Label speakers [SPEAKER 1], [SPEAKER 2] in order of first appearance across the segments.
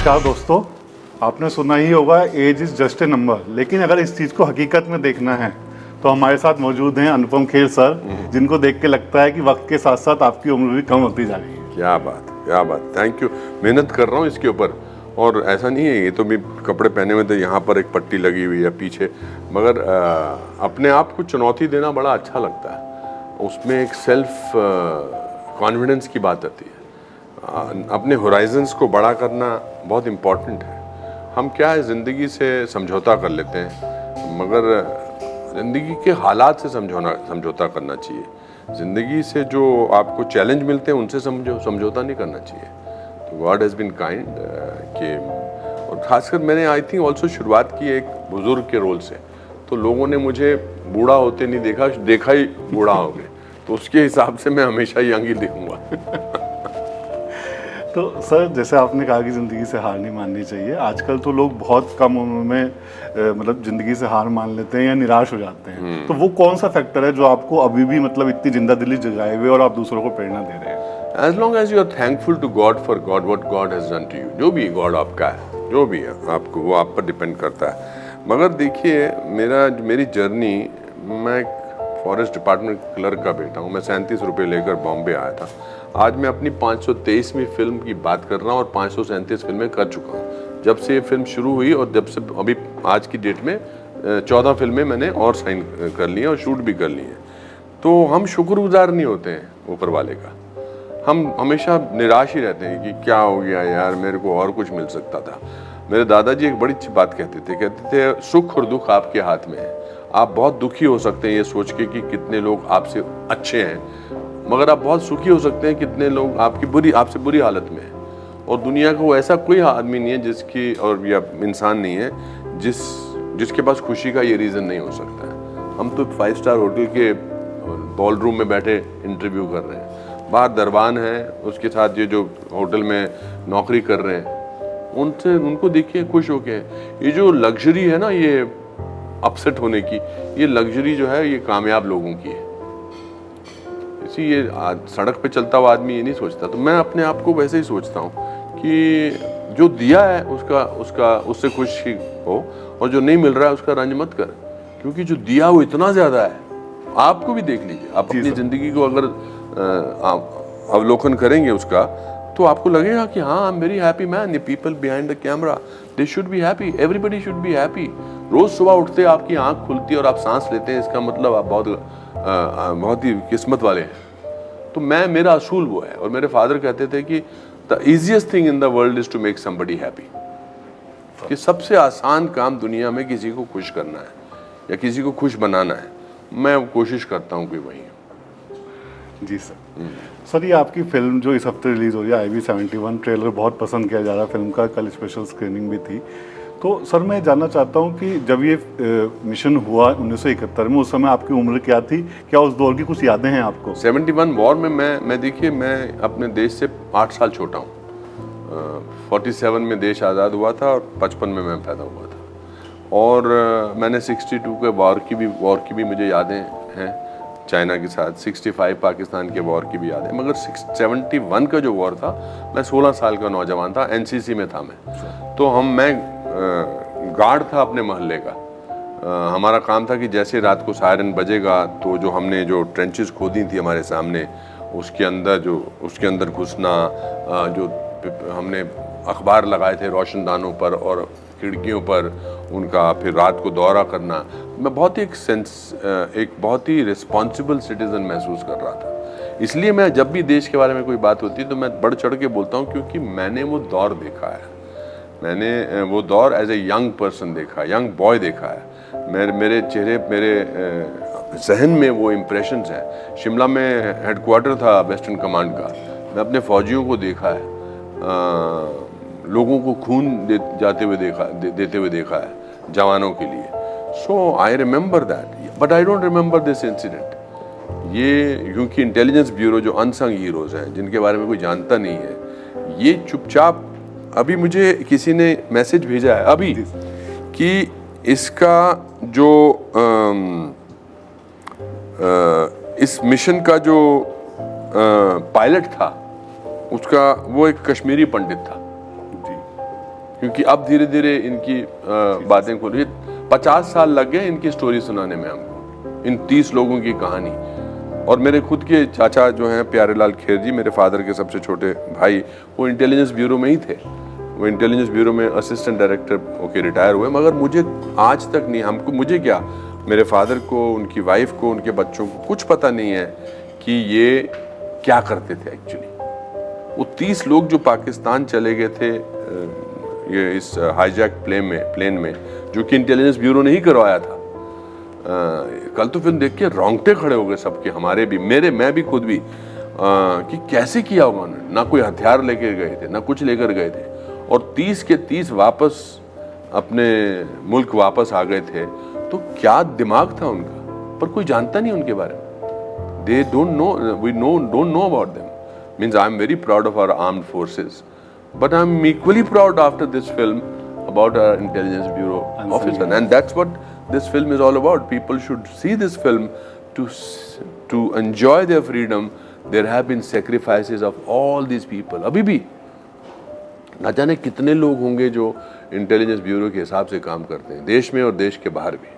[SPEAKER 1] नमस्कार दोस्तों, आपने सुना ही होगा age is just a number, लेकिन अगर इस चीज़ को हकीकत में देखना है तो हमारे साथ मौजूद हैं अनुपम खेर सर, जिनको देख के लगता है कि वक्त के साथ साथ आपकी उम्र भी कम होती जा रही है।
[SPEAKER 2] क्या बात, थैंक यू। मेहनत कर रहा हूँ इसके ऊपर, और ऐसा नहीं है, ये तो भी कपड़े पहने हुए थे, यहाँ पर एक पट्टी लगी हुई है पीछे, मगर अपने आप को चुनौती देना बड़ा अच्छा लगता है। उसमें एक सेल्फ कॉन्फिडेंस की बात आती है। अपने होराइजन्स को बड़ा करना बहुत इम्पोर्टेंट है। हम क्या है, ज़िंदगी से समझौता कर लेते हैं, मगर ज़िंदगी के हालात से समझौता करना चाहिए। ज़िंदगी से जो आपको चैलेंज मिलते हैं उनसे समझौता नहीं करना चाहिए। तो गॉड हैज़ बीन काइंड कि, और ख़ासकर मैंने आई थिंक ऑल्सो शुरुआत की एक बुज़ुर्ग के रोल से, तो लोगों ने मुझे बूढ़ा होते नहीं देखा ही बूढ़ा हो गए, तो उसके हिसाब से मैं हमेशा यंग ही दिखूँगा।
[SPEAKER 1] तो सर, जैसे आपने कहा कि ज़िंदगी से हार नहीं माननी चाहिए, आजकल तो लोग बहुत कम उम्र में मतलब ज़िंदगी से हार मान लेते हैं या निराश हो जाते हैं। तो वो कौन सा फैक्टर है जो आपको अभी भी मतलब इतनी जिंदा दिली जगाए हुए और आप दूसरों को प्रेरणा दे रहे हैं?
[SPEAKER 2] As long as you are thankful to God for God, what God has done to you, जो भी गॉड आपका है, जो भी है आपको, वो आप पर डिपेंड करता है। मगर देखिए, मेरी जर्नी, मैं एक फॉरेस्ट डिपार्टमेंट क्लर्क का बेटा हूँ। मैं 37 रुपये लेकर बॉम्बे आया था। आज मैं अपनी 523वीं फिल्म की बात कर रहा हूँ और 537 फिल्में कर चुका हूँ जब से ये फिल्म शुरू हुई, और जब से अभी आज की डेट में 14 फिल्में मैंने और साइन कर ली हैं और शूट भी कर ली हैं। तो हम शुक्रगुजार नहीं होते हैं ऊपर वाले का, हम हमेशा निराश ही रहते हैं कि क्या हो गया यार, मेरे को और कुछ मिल सकता था। मेरे दादाजी एक बड़ी अच्छी बात कहते थे सुख और दुख आपके हाथ में है। आप बहुत दुखी हो सकते हैं ये सोच के कि कितने लोग आपसे अच्छे हैं, मगर आप बहुत सुखी हो सकते हैं कितने लोग आपसे बुरी हालत में हैं। और दुनिया को ऐसा कोई आदमी नहीं है जिसकी, और या इंसान नहीं है जिसके पास खुशी का ये रीज़न नहीं हो सकता है। हम तो 5 स्टार होटल के बॉल रूम में बैठे इंटरव्यू कर रहे हैं, बाहर दरबान है, उसके साथ ये जो होटल में नौकरी कर रहे हैं, उनको देखिए खुश होके। ये जो लग्जरी है ना, ये अपसेट होने की, ये लग्जरी जो है ये कामयाब लोगों की है। इसी ये सड़क पे चलता हुआ आदमी ये नहीं सोचता। तो मैं अपने आप को वैसे ही सोचता हूँ कि जो दिया है उससे खुश ही हो, और जो नहीं मिल रहा है उसका रंज मत कर, क्योंकि जो दिया वो इतना ज़्यादा है। आपको भी देख लीजिए, आप अपनी ज़िंदगी को अगर अवलोकन करेंगे उसका, तो आपको लगेगा कि हाँ, I am very happy man. The people behind the camera, they should be happy, everybody should be happy. रोज़ सुबह उठते आपकी आँख खुलती है और आप सांस लेते हैं, इसका मतलब आप बहुत ही किस्मत वाले हैं। तो मेरा असूल वो है। और मेरे फादर कहते थे कि the easiest thing in the world is to make somebody happy, कि सबसे आसान काम दुनिया में किसी को खुश करना है या किसी को खुश बनाना है। मैं कोशिश करता हूँ कि वही है।
[SPEAKER 1] जी सर। सर, ये आपकी फिल्म जो इस हफ्ते रिलीज़ हो रही है, IV71, ट्रेलर बहुत पसंद किया जा रहा है फिल्म का, कल स्पेशल स्क्रीनिंग भी थी। तो सर, मैं जानना चाहता हूँ कि जब ये मिशन हुआ 1971 में, उस समय आपकी उम्र क्या थी? क्या उस दौर की कुछ यादें हैं आपको?
[SPEAKER 2] 71 वॉर में मैं देखिए, मैं अपने देश से 8 साल छोटा हूँ। 47 में देश आज़ाद हुआ था और 55 में मैं पैदा हुआ था। और मैंने 62 के वॉर की भी मुझे यादें हैं चाइना के साथ। 65 पाकिस्तान के वॉर की भी याद है। मगर 71 का जो वॉर था, मैं 16 साल का नौजवान था, NCC में था मैं। तो मैं गार्ड था अपने मोहल्ले का। हमारा काम था कि जैसे रात को सायरन बजेगा तो जो हमने जो ट्रेंचेस खोदी थी हमारे सामने, उसके अंदर घुसना, जो हमने अखबार लगाए थे रोशनदानों पर और खिड़कियों पर, उनका फिर रात को दौरा करना। मैं एक बहुत ही रिस्पॉन्सिबल सिटीज़न महसूस कर रहा था। इसलिए मैं जब भी देश के बारे में कोई बात होती है तो मैं बढ़ चढ़ के बोलता हूँ, क्योंकि मैंने वो दौर देखा है। मैंने वो दौर एज ए यंग पर्सन देखा है, यंग बॉय देखा है। मेरे चेहरे, मेरे जहन में वो इम्प्रेशंस हैं। शिमला में हेडक्वार्टर था वेस्टर्न कमांड का, मैं अपने फौजियों को देखा है, लोगों को खून देते हुए देखा है जवानों के लिए। So I remember that, but I don't remember this incident. ये क्योंकि इंटेलिजेंस ब्यूरो जो अनसंग हीरोज़ हैं, जिनके बारे में कोई जानता नहीं है, ये चुपचाप, अभी मुझे किसी ने मैसेज भेजा है अभी कि इसका जो इस मिशन का जो पायलट था, उसका वो एक कश्मीरी पंडित था। क्योंकि अब धीरे धीरे इनकी बातें खुल रही। 50 साल लग गए इनकी स्टोरी सुनाने में हमको, इन 30 लोगों की कहानी। और मेरे खुद के चाचा जो हैं प्यारेलाल खेर जी, मेरे फादर के सबसे छोटे भाई, वो इंटेलिजेंस ब्यूरो में ही थे। वो इंटेलिजेंस ब्यूरो में असिस्टेंट डायरेक्टर होके रिटायर हुए, मगर मुझे आज तक नहीं, हमको, मुझे क्या, मेरे फादर को, उनकी वाइफ को, उनके बच्चों को कुछ पता नहीं है कि ये क्या करते थे एक्चुअली। वो 30 लोग जो पाकिस्तान चले गए थे ये इस हाईजैक प्लेन में, जो कि इंटेलिजेंस ब्यूरो ने ही करवाया था। कल तो फिल्म देख के रोंगटे खड़े हो गए सबके, हमारे भी, मैं भी खुद भी, कि कैसे किया होगा उन्होंने। ना कोई हथियार लेकर गए थे, ना कुछ लेकर गए थे, और 30 के 30 वापस अपने मुल्क वापस आ गए थे। तो क्या दिमाग था उनका, पर कोई जानता नहीं उनके बारे में। They don't know, we don't know about them. Means I am very proud of our armed forces, but I'm equally proud after this film about our intelligence bureau officer, and that's what this film is all about. People should see this film to enjoy their freedom. There have been sacrifices of all these people. अभी भी ना जाने कितने लोग होंगे जो intelligence bureau के हिसाब से काम करते हैं, देश में और देश के बाहर भी।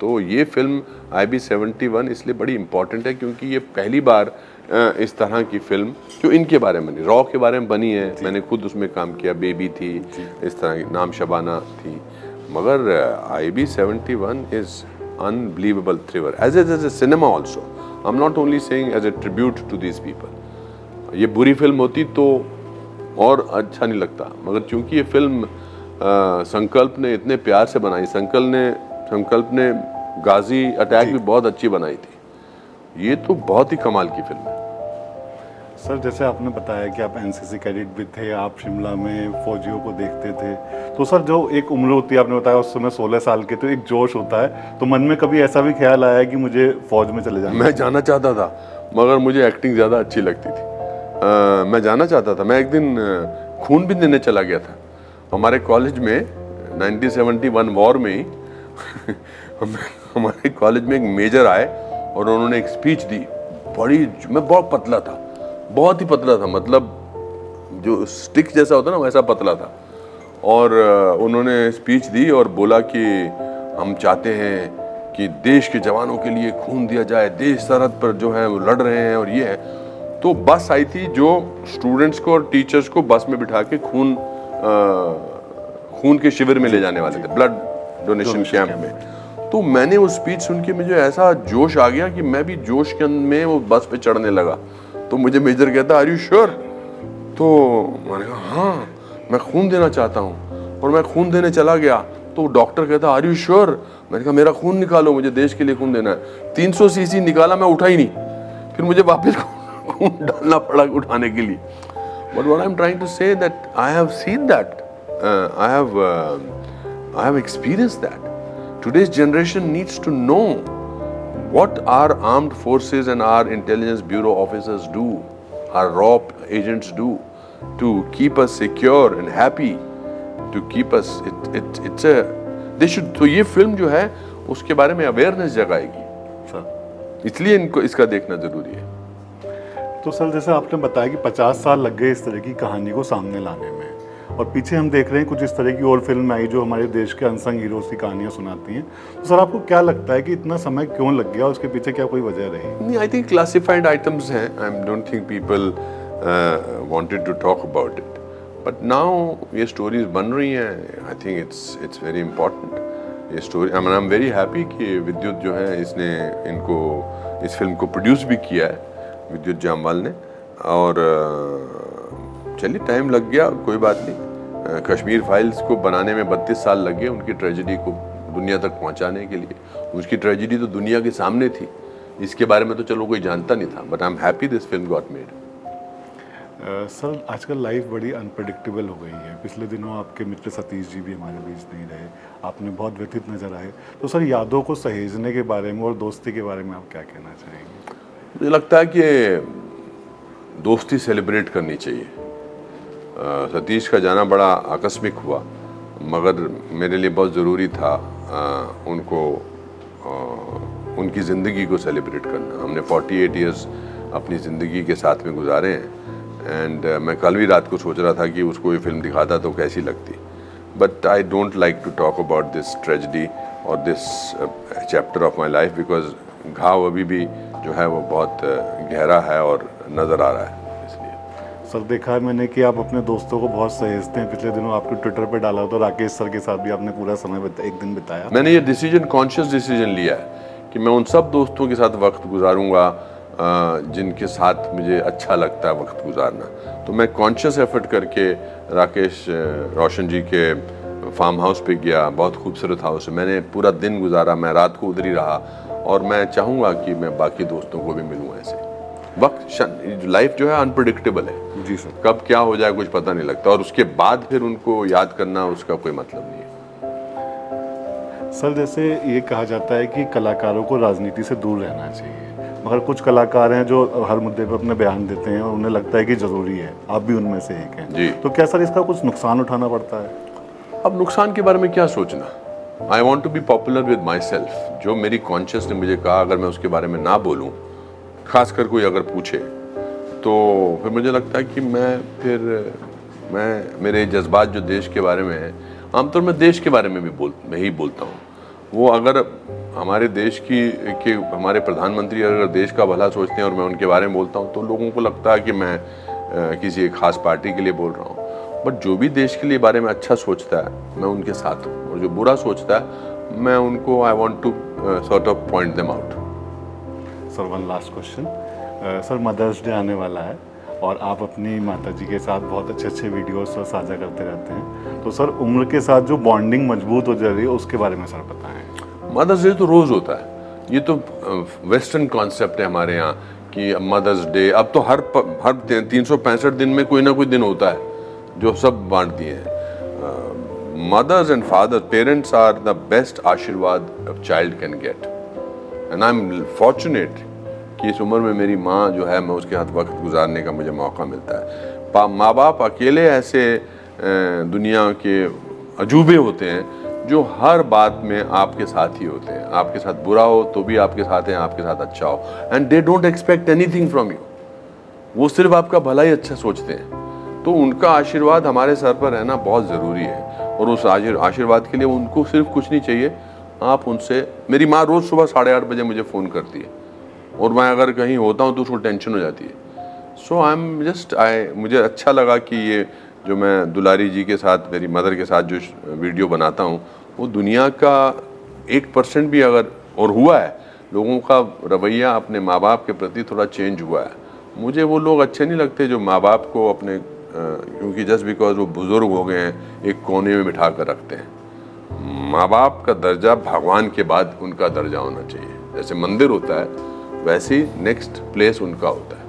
[SPEAKER 2] तो ये फिल्म IB-71 इसलिए बड़ी इम्पॉर्टेंट है क्योंकि ये पहली बार इस तरह की फिल्म जो इनके बारे में, रॉ के बारे में बनी है। मैंने खुद उसमें काम किया, बेबी थी, इस तरह की, नाम शबाना थी। मगर IB-71 is unbelievable thriller as a cinema also. I am not only saying as a tribute to these people. ये बुरी फिल्म होती तो और अच्छा नहीं लगता, मगर चूंकि ये फिल्म संकल्प ने इतने प्यार से बनाई, संकल्प ने गाजी अटैक भी बहुत अच्छी बनाई थी। ये तो बहुत ही कमाल की फिल्म है।
[SPEAKER 1] सर जैसे आपने बताया कि आप NCC कैडेट भी थे, आप शिमला में फौजियों को देखते थे, तो सर जो एक उम्र होती है, आपने बताया उस समय 16 साल के, तो एक जोश होता है, तो मन में कभी ऐसा भी ख्याल आया कि मुझे फौज में चले जाना?
[SPEAKER 2] मैं जाना चाहता था, मगर मुझे एक्टिंग ज़्यादा अच्छी लगती थी। मैं जाना चाहता था। मैं एक दिन खून भी देने चला गया था हमारे कॉलेज में 1971 वॉर में ही। हमारे कॉलेज में एक मेजर आए और उन्होंने एक स्पीच दी। मैं बहुत पतला था, बहुत ही पतला था, मतलब जो स्टिक जैसा होता ना वैसा पतला था। और उन्होंने स्पीच दी और बोला कि हम चाहते हैं कि देश के जवानों के लिए खून दिया जाए, देश सरहद पर जो है वो लड़ रहे हैं, और ये है। तो बस आई थी जो स्टूडेंट्स को और टीचर्स को बस में बिठा के खून के शिविर में ले जाने वाले थे, ब्लड डोनेशन कैंप में। तो मैंने वो स्पीच सुन के मुझे ऐसा जोश आ गया कि मैं भी जोश के में वो बस पे चढ़ने लगा। तो मुझे मेजर कहता, आर यू श्योर? तो मैंने कहा हाँ, मैं खून देना चाहता हूँ। और मैं खून देने चला गया तो डॉक्टर कहता, आर यू श्योर? मैंने कहा मेरा खून निकालो, मुझे देश के लिए खून देना है। 300 सीसी निकाला, मैं उठा ही नहीं। फिर मुझे वापस खून डालना पड़ा उठाने के लिए। But what I am trying to say that I have seen that, I have experienced that. Today's generation needs to know what our armed forces and our intelligence bureau officers do, our raw agents do, to keep us secure and happy, to keep us. They should. तो ये film जो है उसके बारे में awareness जगाएगी, इसलिए इनको इसका देखना जरूरी है।
[SPEAKER 1] तो सर जैसे आपने बताया कि 50 साल लग गए इस तरह की कहानी को सामने लाने में, और पीछे हम देख रहे हैं कुछ इस तरह की और फिल्म आई जो हमारे देश के अनसंग हीरोज की कहानियां सुनाती हैं। तो सर आपको क्या लगता है कि इतना समय क्यों लग गया, उसके पीछे क्या कोई वजह रही?
[SPEAKER 2] नहीं, आई थिंक क्लासिफाइड आइटम्स हैं। I don't think people wanted to talk about it, but now ये स्टोरीज बन रही हैं। I think it's very important ये story. I am very happy कि विद्युत जो है इसने इस फिल्म को प्रोड्यूस भी किया है, विद्युत जामवाल ने। और चलिए टाइम लग गया, कोई बात नहीं। कश्मीर फाइल्स को बनाने में 32 साल लग गए, उनकी ट्रेजेडी को दुनिया तक पहुंचाने के लिए। उसकी ट्रेजेडी तो दुनिया के सामने थी, इसके बारे में तो चलो कोई जानता नहीं था, but I am happy this film got made.
[SPEAKER 1] Sir आजकल लाइफ बड़ी अनप्रेडिक्टेबल हो गई है। पिछले दिनों आपके मित्र सतीश जी भी हमारे बीच नहीं रहे, आपने बहुत व्यथित नजर आए। तो सर यादों को सहेजने के बारे में और दोस्ती के बारे में आप क्या कहना चाहेंगे?
[SPEAKER 2] मुझे लगता है कि दोस्ती सेलिब्रेट करनी चाहिए। सतीश का जाना बड़ा आकस्मिक हुआ, मगर मेरे लिए बहुत ज़रूरी था उनकी ज़िंदगी को सेलिब्रेट करना। हमने 48 ईयर्स अपनी ज़िंदगी के साथ में गुजारे हैं। एंड मैं कल भी रात को सोच रहा था कि उसको ये फिल्म दिखाता तो कैसी लगती। but I don't like to talk about this tragedy or this chapter of my life because घाव अभी भी जो है वो बहुत गहरा है और नज़र आ रहा है, इसलिए।
[SPEAKER 1] सर देखा है मैंने कि आप अपने दोस्तों को बहुत सहेजते हैं। पिछले दिनों आपके ट्विटर पे डाला तो राकेश सर के साथ भी आपने पूरा समय एक दिन बिताया।
[SPEAKER 2] मैंने ये डिसीजन, कॉन्शियस डिसीजन लिया है कि मैं उन सब दोस्तों के साथ वक्त गुजारूंगा जिनके साथ मुझे अच्छा लगता है वक्त गुजारना। तो मैं कॉन्शियस एफर्ट करके राकेश रोशन जी के फार्म हाउस पे गया, बहुत खूबसूरत हाउस है, मैंने पूरा दिन गुजारा, मैं रात को उधर ही रहा और मैं चाहूँगा कि मैं बाकी दोस्तों को भी मिलूँ ऐसे। वक्त, लाइफ जो है अनप्रेडिक्टेबल है
[SPEAKER 1] जी सर,
[SPEAKER 2] कब क्या हो जाए कुछ पता नहीं लगता और उसके बाद फिर उनको याद करना उसका कोई मतलब नहीं है।
[SPEAKER 1] सर जैसे ये कहा जाता है कि कलाकारों को राजनीति से दूर रहना चाहिए, मगर कुछ कलाकार हैं जो हर मुद्दे पर अपने बयान देते हैं और उन्हें लगता है कि ज़रूरी है, आप भी उनमें से एक हैं
[SPEAKER 2] जी।
[SPEAKER 1] तो क्या सर इसका कुछ नुकसान उठाना पड़ता है?
[SPEAKER 2] अब नुकसान के बारे में क्या सोचना, I want to be popular with myself. जो मेरी कॉन्शियस ने मुझे कहा अगर मैं उसके बारे में ना बोलूँ, खासकर कोई अगर पूछे, तो फिर मुझे लगता है कि मैं मेरे जज्बात जो देश के बारे में है, आमतौर में देश के बारे में भी मैं ही बोलता हूँ। वो अगर हमारे देश के हमारे प्रधानमंत्री अगर देश का भला सोचते हैं और मैं उनके बारे में बोलता हूँ तो लोगों को लगता है कि मैं किसी एक खास पार्टी के लिए बोल रहा हूँ। बट जो भी देश के लिए बारे में अच्छा सोचता है मैं उनके साथ हूँ, और जो बुरा सोचता है मैं उनको I want to sort of point them out.
[SPEAKER 1] Sir one last question, sir mother's day आने वाला है और आप अपनी माता जी के साथ बहुत अच्छे वीडियोस साझा करते रहते हैं, तो सर उम्र के साथ जो बॉन्डिंग मजबूत हो जा रही है उसके बारे में सर बताएं।
[SPEAKER 2] मदर्स डे तो रोज़ होता है, ये तो वेस्टर्न कॉन्सेप्ट है हमारे यहाँ कि मदर्स डे। अब तो हर 365 दिन में कोई ना कोई दिन होता है जो सब बांट दिए हैं। Mothers and father, parents are the best आशीर्वाद a child can get, and I am fortunate कि इस उम्र में मेरी माँ जो है मैं उसके साथ वक्त गुजारने का मुझे मौका मिलता है। माँ बाप अकेले ऐसे दुनिया के अजूबे होते हैं जो हर बात में आपके साथ ही होते हैं, आपके साथ बुरा हो तो भी आपके साथ हैं, आपके साथ अच्छा हो, and they don't expect anything from you. वो सिर्फ आपका भला ही अच्छा सोचते हैं। तो उनका आशीर्वाद हमारे सर पर रहना बहुत ज़रूरी है, और उस आशीर्वाद के लिए उनको सिर्फ कुछ नहीं चाहिए, आप उनसे। मेरी माँ रोज़ सुबह 8:30 बजे मुझे फ़ोन करती है और मैं अगर कहीं होता हूँ तो उसको टेंशन हो जाती है। सो आई एम जस्ट मुझे अच्छा लगा कि ये जो मैं दुलारी जी के साथ, मेरी मदर के साथ जो वीडियो बनाता हूँ, वो दुनिया का 1% भी अगर और हुआ है, लोगों का रवैया अपने माँ बाप के प्रति थोड़ा चेंज हुआ है। मुझे वो लोग अच्छे नहीं लगते जो माँ बाप को अपने क्योंकि जस्ट बिकॉज वो बुज़ुर्ग हो गए हैं एक कोने में बिठा कर रखते हैं। माँ बाप का दर्जा भगवान के बाद उनका दर्जा होना चाहिए। जैसे मंदिर होता है वैसे ही नेक्स्ट प्लेस उनका होता है।